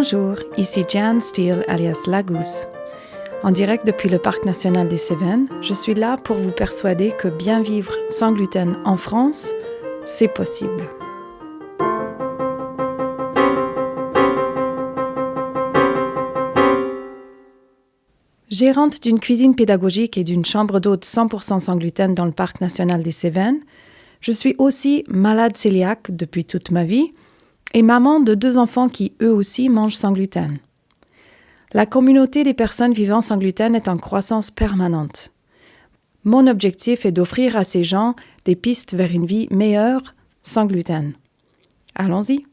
Bonjour, ici Jan Steele alias Lagous. En direct depuis le Parc national des Cévennes, je suis là pour vous persuader que bien vivre sans gluten en France, c'est possible. Gérante d'une cuisine pédagogique et d'une chambre d'hôtes 100% sans gluten dans le Parc national des Cévennes, je suis aussi malade cœliaque depuis toute ma vie et maman de 2 enfants qui eux aussi mangent sans gluten. La communauté des personnes vivant sans gluten est en croissance permanente. Mon objectif est d'offrir à ces gens des pistes vers une vie meilleure sans gluten. Allons-y!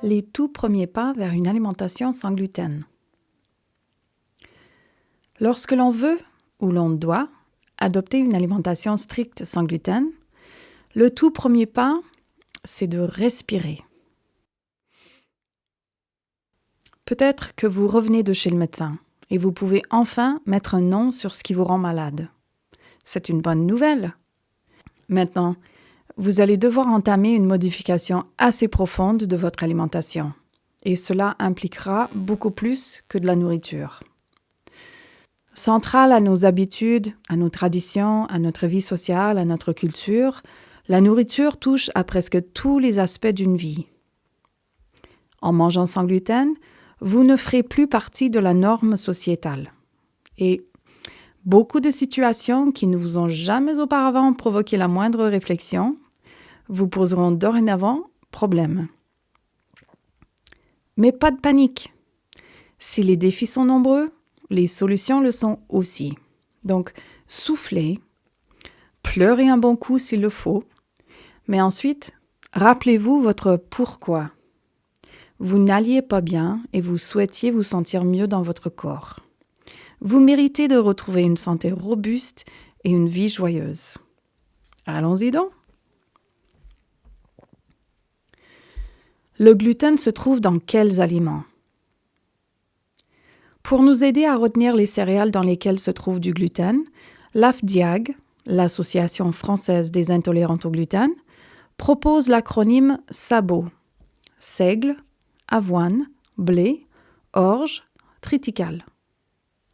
Les tout premiers pas vers une alimentation sans gluten. Lorsque l'on veut ou l'on doit adopter une alimentation stricte sans gluten, le tout premier pas, c'est de respirer. Peut-être que vous revenez de chez le médecin et vous pouvez enfin mettre un nom sur ce qui vous rend malade. C'est une bonne nouvelle. Maintenant, vous allez devoir entamer une modification assez profonde de votre alimentation. Et cela impliquera beaucoup plus que de la nourriture. Centrale à nos habitudes, à nos traditions, à notre vie sociale, à notre culture, la nourriture touche à presque tous les aspects d'une vie. En mangeant sans gluten, vous ne ferez plus partie de la norme sociétale. Et beaucoup de situations qui ne vous ont jamais auparavant provoqué la moindre réflexion vous poseront dorénavant problème. Mais pas de panique. Si les défis sont nombreux, les solutions le sont aussi. Donc, soufflez, pleurez un bon coup s'il le faut, mais ensuite, rappelez-vous votre pourquoi. Vous n'alliez pas bien et vous souhaitiez vous sentir mieux dans votre corps. Vous méritez de retrouver une santé robuste et une vie joyeuse. Allons-y donc. Le gluten se trouve dans quels aliments? Pour nous aider à retenir les céréales dans lesquelles se trouve du gluten, l'AFDIAG, l'Association française des intolérantes au gluten, propose l'acronyme SABO, seigle, avoine, blé, orge, triticale.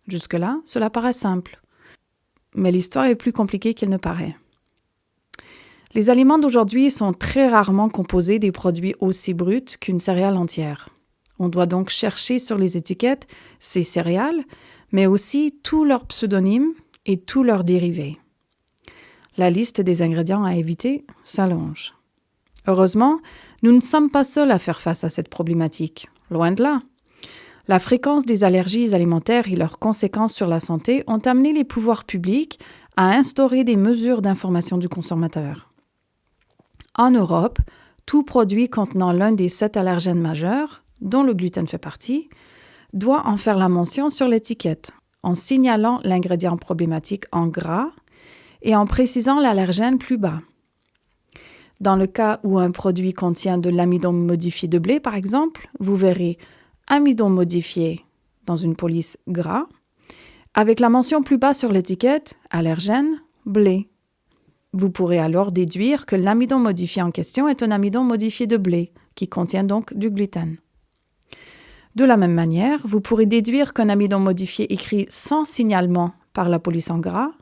Jusque-là, cela paraît simple. Mais l'histoire est plus compliquée qu'elle ne paraît. Les aliments d'aujourd'hui sont très rarement composés des produits aussi bruts qu'une céréale entière. On doit donc chercher sur les étiquettes ces céréales, mais aussi tous leurs pseudonymes et tous leurs dérivés. La liste des ingrédients à éviter s'allonge. Heureusement, nous ne sommes pas seuls à faire face à cette problématique. Loin de là. La fréquence des allergies alimentaires et leurs conséquences sur la santé ont amené les pouvoirs publics à instaurer des mesures d'information du consommateur. En Europe, tout produit contenant l'un des 7 allergènes majeurs, dont le gluten fait partie, doit en faire la mention sur l'étiquette, en signalant l'ingrédient problématique en gras et en précisant l'allergène plus bas. Dans le cas où un produit contient de l'amidon modifié de blé, par exemple, vous verrez amidon modifié dans une police gras, avec la mention plus bas sur l'étiquette allergène blé. Vous pourrez alors déduire que l'amidon modifié en question est un amidon modifié de blé, qui contient donc du gluten. De la même manière, vous pourrez déduire qu'un amidon modifié écrit sans signalement par la police en gras,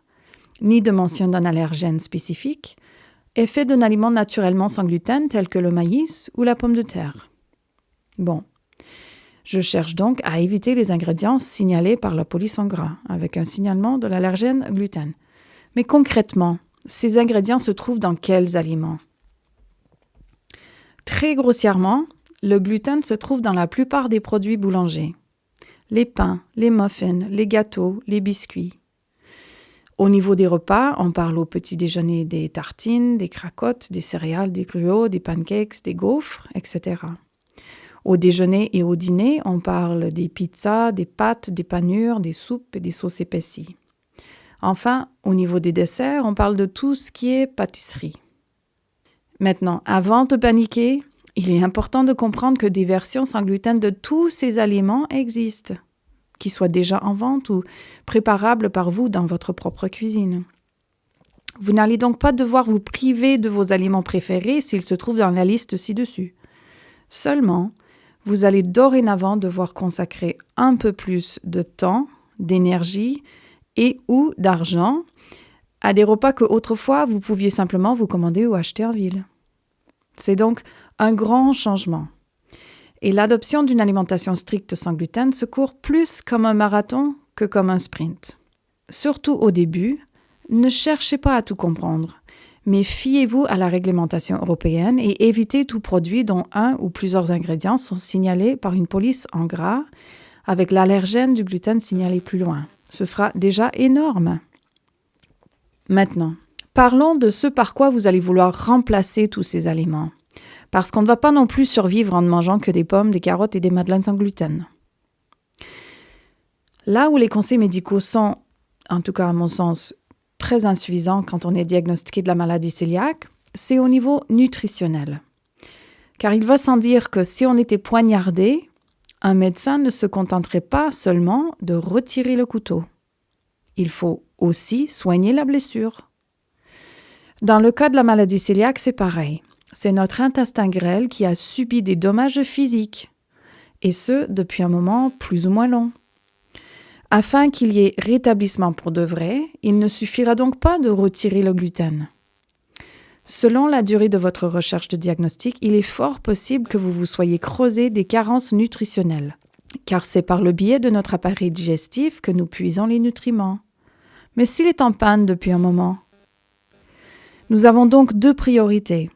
ni de mention d'un allergène spécifique, est fait d'un aliment naturellement sans gluten tel que le maïs ou la pomme de terre. Bon, je cherche donc à éviter les ingrédients signalés par la police en gras, avec un signalement de l'allergène gluten. Mais concrètement, ces ingrédients se trouvent dans quels aliments? Très grossièrement, le gluten se trouve dans la plupart des produits boulangers. Les pains, les muffins, les gâteaux, les biscuits. Au niveau des repas, on parle au petit déjeuner des tartines, des cracottes, des céréales, des gruaux, des pancakes, des gaufres, etc. Au déjeuner et au dîner, on parle des pizzas, des pâtes, des panures, des soupes et des sauces épaissies. Enfin, au niveau des desserts, on parle de tout ce qui est pâtisserie. Maintenant, avant de paniquer, il est important de comprendre que des versions sans gluten de tous ces aliments existent. qui soient déjà en vente ou préparables par vous dans votre propre cuisine. Vous n'allez donc pas devoir vous priver de vos aliments préférés s'ils se trouvent dans la liste ci-dessus. Seulement, vous allez dorénavant devoir consacrer un peu plus de temps, d'énergie et ou d'argent à des repas que autrefois vous pouviez simplement vous commander ou acheter en ville. C'est donc un grand changement. Et l'adoption d'une alimentation stricte sans gluten se court plus comme un marathon que comme un sprint. Surtout au début, ne cherchez pas à tout comprendre, mais fiez-vous à la réglementation européenne et évitez tout produit dont un ou plusieurs ingrédients sont signalés par une police en gras, avec l'allergène du gluten signalé plus loin. Ce sera déjà énorme. Maintenant, parlons de ce par quoi vous allez vouloir remplacer tous ces aliments. Parce qu'on ne va pas non plus survivre en ne mangeant que des pommes, des carottes et des madeleines sans gluten. Là où les conseils médicaux sont, en tout cas à mon sens, très insuffisants quand on est diagnostiqué de la maladie cœliaque, c'est au niveau nutritionnel. Car il va sans dire que si on était poignardé, un médecin ne se contenterait pas seulement de retirer le couteau. Il faut aussi soigner la blessure. Dans le cas de la maladie cœliaque, c'est pareil. C'est notre intestin grêle qui a subi des dommages physiques, et ce, depuis un moment plus ou moins long. Afin qu'il y ait rétablissement pour de vrai, il ne suffira donc pas de retirer le gluten. Selon la durée de votre recherche de diagnostic, il est fort possible que vous vous soyez creusé des carences nutritionnelles, car c'est par le biais de notre appareil digestif que nous puisons les nutriments. Mais s'il est en panne depuis un moment, nous avons donc deux priorités.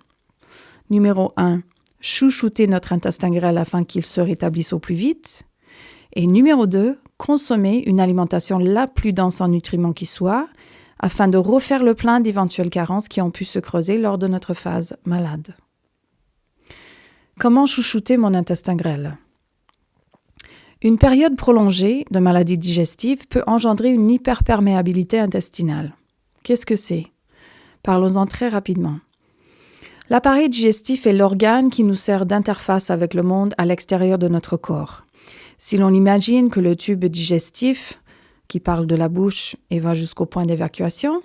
Numéro 1, chouchouter notre intestin grêle afin qu'il se rétablisse au plus vite. Et numéro 2, consommer une alimentation la plus dense en nutriments qui soit, afin de refaire le plein d'éventuelles carences qui ont pu se creuser lors de notre phase malade. Comment chouchouter mon intestin grêle ? Une période prolongée de maladie digestive peut engendrer une hyperperméabilité intestinale. Qu'est-ce que c'est ? Parlons-en très rapidement. L'appareil digestif est l'organe qui nous sert d'interface avec le monde à l'extérieur de notre corps. Si l'on imagine que le tube digestif, qui parle de la bouche et va jusqu'au point d'évacuation,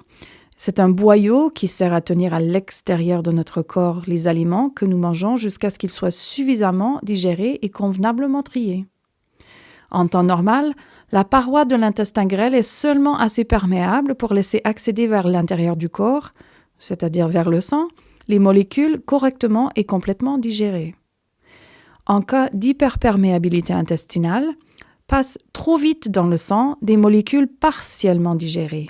c'est un boyau qui sert à tenir à l'extérieur de notre corps les aliments que nous mangeons jusqu'à ce qu'ils soient suffisamment digérés et convenablement triés. En temps normal, la paroi de l'intestin grêle est seulement assez perméable pour laisser accéder vers l'intérieur du corps, c'est-à-dire vers le sang, les molécules correctement et complètement digérées. En cas d'hyperperméabilité intestinale, passent trop vite dans le sang des molécules partiellement digérées,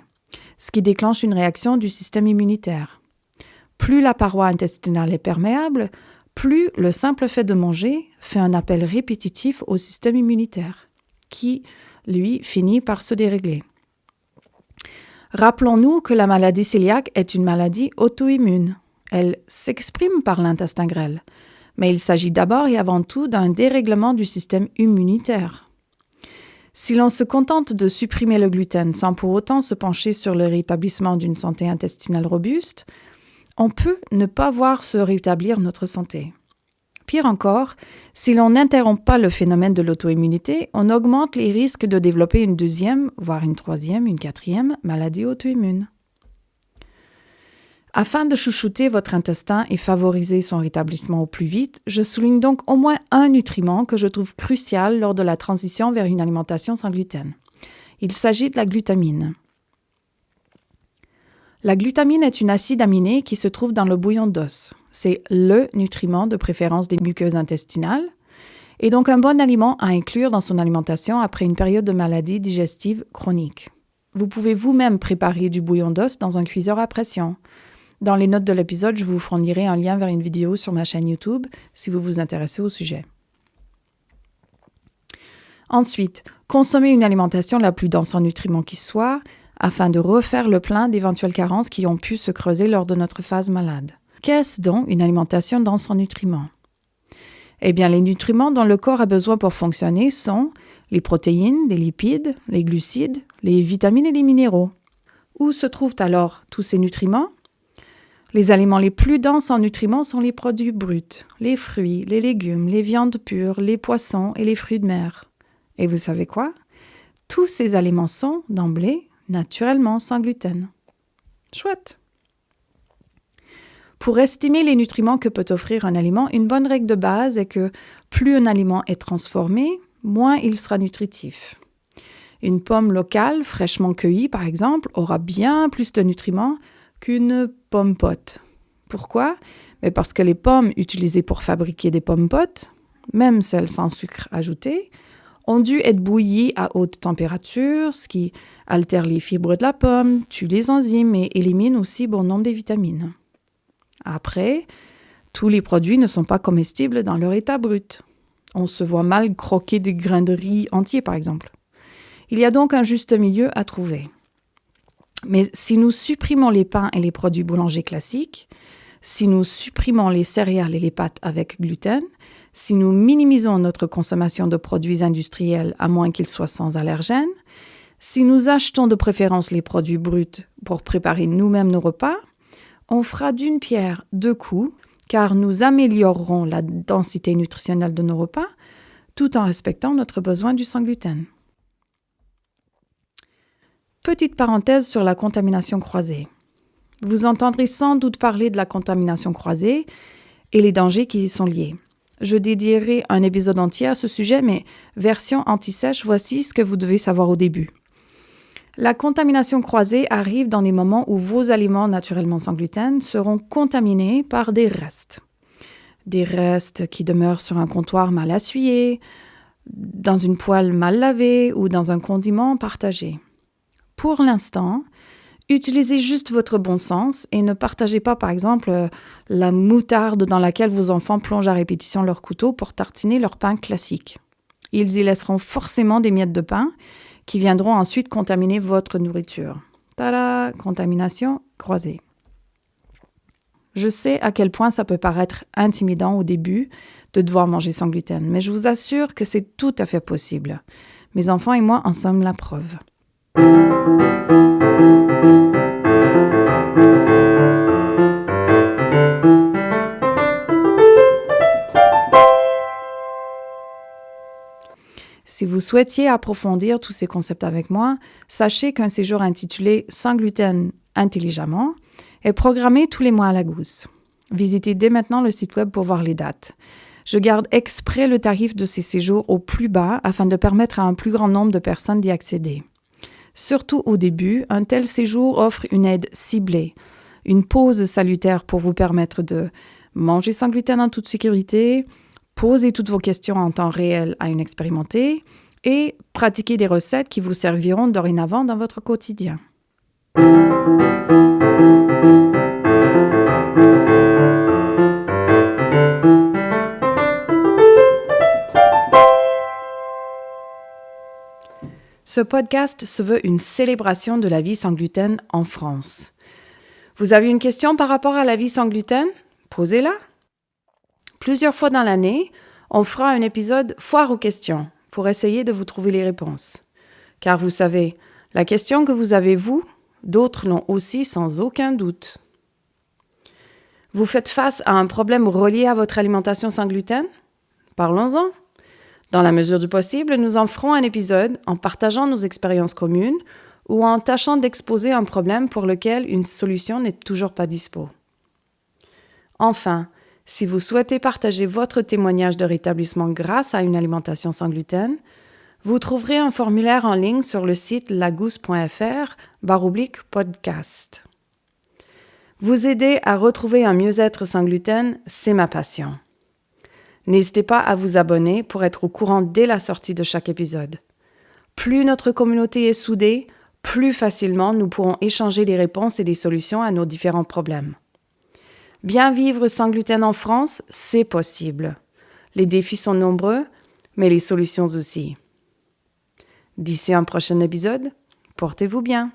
ce qui déclenche une réaction du système immunitaire. Plus la paroi intestinale est perméable, plus le simple fait de manger fait un appel répétitif au système immunitaire, qui, lui, finit par se dérégler. Rappelons-nous que la maladie cœliaque est une maladie auto-immune. Elle s'exprime par l'intestin grêle, mais il s'agit d'abord et avant tout d'un dérèglement du système immunitaire. Si l'on se contente de supprimer le gluten sans pour autant se pencher sur le rétablissement d'une santé intestinale robuste, on peut ne pas voir se rétablir notre santé. Pire encore, si l'on n'interrompt pas le phénomène de l'auto-immunité, on augmente les risques de développer une deuxième, voire une troisième, une quatrième maladie auto-immune. Afin de chouchouter votre intestin et favoriser son rétablissement au plus vite, je souligne donc au moins un nutriment que je trouve crucial lors de la transition vers une alimentation sans gluten. Il s'agit de la glutamine. La glutamine est une acide aminé qui se trouve dans le bouillon d'os. C'est le nutriment de préférence des muqueuses intestinales et donc un bon aliment à inclure dans son alimentation après une période de maladie digestive chronique. Vous pouvez vous-même préparer du bouillon d'os dans un cuiseur à pression. Dans les notes de l'épisode, je vous fournirai un lien vers une vidéo sur ma chaîne YouTube si vous vous intéressez au sujet. Ensuite, consommez une alimentation la plus dense en nutriments qui soit, afin de refaire le plein d'éventuelles carences qui ont pu se creuser lors de notre phase malade. Qu'est-ce donc une alimentation dense en nutriments ? Eh bien, les nutriments dont le corps a besoin pour fonctionner sont les protéines, les lipides, les glucides, les vitamines et les minéraux. Où se trouvent alors tous ces nutriments ? Les aliments les plus denses en nutriments sont les produits bruts, les fruits, les légumes, les viandes pures, les poissons et les fruits de mer. Et vous savez quoi ? Tous ces aliments sont, d'emblée, naturellement sans gluten. Chouette! Pour estimer les nutriments que peut offrir un aliment, une bonne règle de base est que plus un aliment est transformé, moins il sera nutritif. Une pomme locale, fraîchement cueillie par exemple, aura bien plus de nutriments qu'une pomme pote. Pourquoi? Parce que les pommes utilisées pour fabriquer des pommes potes, même celles sans sucre ajouté, ont dû être bouillies à haute température, ce qui altère les fibres de la pomme, tue les enzymes et élimine aussi bon nombre de vitamines. Après, tous les produits ne sont pas comestibles dans leur état brut. On se voit mal croquer des grains de riz entiers, par exemple. Il y a donc un juste milieu à trouver. Mais si nous supprimons les pains et les produits boulangers classiques, si nous supprimons les céréales et les pâtes avec gluten, si nous minimisons notre consommation de produits industriels à moins qu'ils soient sans allergènes, si nous achetons de préférence les produits bruts pour préparer nous-mêmes nos repas, on fera d'une pierre deux coups, car nous améliorerons la densité nutritionnelle de nos repas tout en respectant notre besoin du sans gluten. Petite parenthèse sur la contamination croisée. Vous entendrez sans doute parler de la contamination croisée et les dangers qui y sont liés. Je dédierai un épisode entier à ce sujet, mais version anti-sèche, voici ce que vous devez savoir au début. La contamination croisée arrive dans les moments où vos aliments naturellement sans gluten seront contaminés par des restes. Des restes qui demeurent sur un comptoir mal essuyé, dans une poêle mal lavée ou dans un condiment partagé. Pour l'instant, utilisez juste votre bon sens et ne partagez pas, par exemple, la moutarde dans laquelle vos enfants plongent à répétition leur couteau pour tartiner leur pain classique. Ils y laisseront forcément des miettes de pain qui viendront ensuite contaminer votre nourriture. Tada! Contamination croisée. Je sais à quel point ça peut paraître intimidant au début de devoir manger sans gluten, mais je vous assure que c'est tout à fait possible. Mes enfants et moi en sommes la preuve. Si vous souhaitiez approfondir tous ces concepts avec moi, sachez qu'un séjour intitulé « Sans gluten intelligemment » est programmé tous les mois à la Gousse. Visitez dès maintenant le site web pour voir les dates. Je garde exprès le tarif de ces séjours au plus bas afin de permettre à un plus grand nombre de personnes d'y accéder. Surtout au début, un tel séjour offre une aide ciblée, une pause salutaire pour vous permettre de manger sans gluten en toute sécurité, poser toutes vos questions en temps réel à une expérimentée et pratiquer des recettes qui vous serviront dorénavant dans votre quotidien. Ce podcast se veut une célébration de la vie sans gluten en France. Vous avez une question par rapport à la vie sans gluten? Posez-la. Plusieurs fois dans l'année, on fera un épisode foire aux questions pour essayer de vous trouver les réponses. Car vous savez, la question que vous avez vous, d'autres l'ont aussi sans aucun doute. Vous faites face à un problème relié à votre alimentation sans gluten? Parlons-en. Dans la mesure du possible, nous en ferons un épisode en partageant nos expériences communes ou en tâchant d'exposer un problème pour lequel une solution n'est toujours pas dispo. Enfin, si vous souhaitez partager votre témoignage de rétablissement grâce à une alimentation sans gluten, vous trouverez un formulaire en ligne sur le site lagousse.fr/podcast. Vous aider à retrouver un mieux-être sans gluten, c'est ma passion. N'hésitez pas à vous abonner pour être au courant dès la sortie de chaque épisode. Plus notre communauté est soudée, plus facilement nous pourrons échanger les réponses et les solutions à nos différents problèmes. Bien vivre sans gluten en France, c'est possible. Les défis sont nombreux, mais les solutions aussi. D'ici un prochain épisode, portez-vous bien.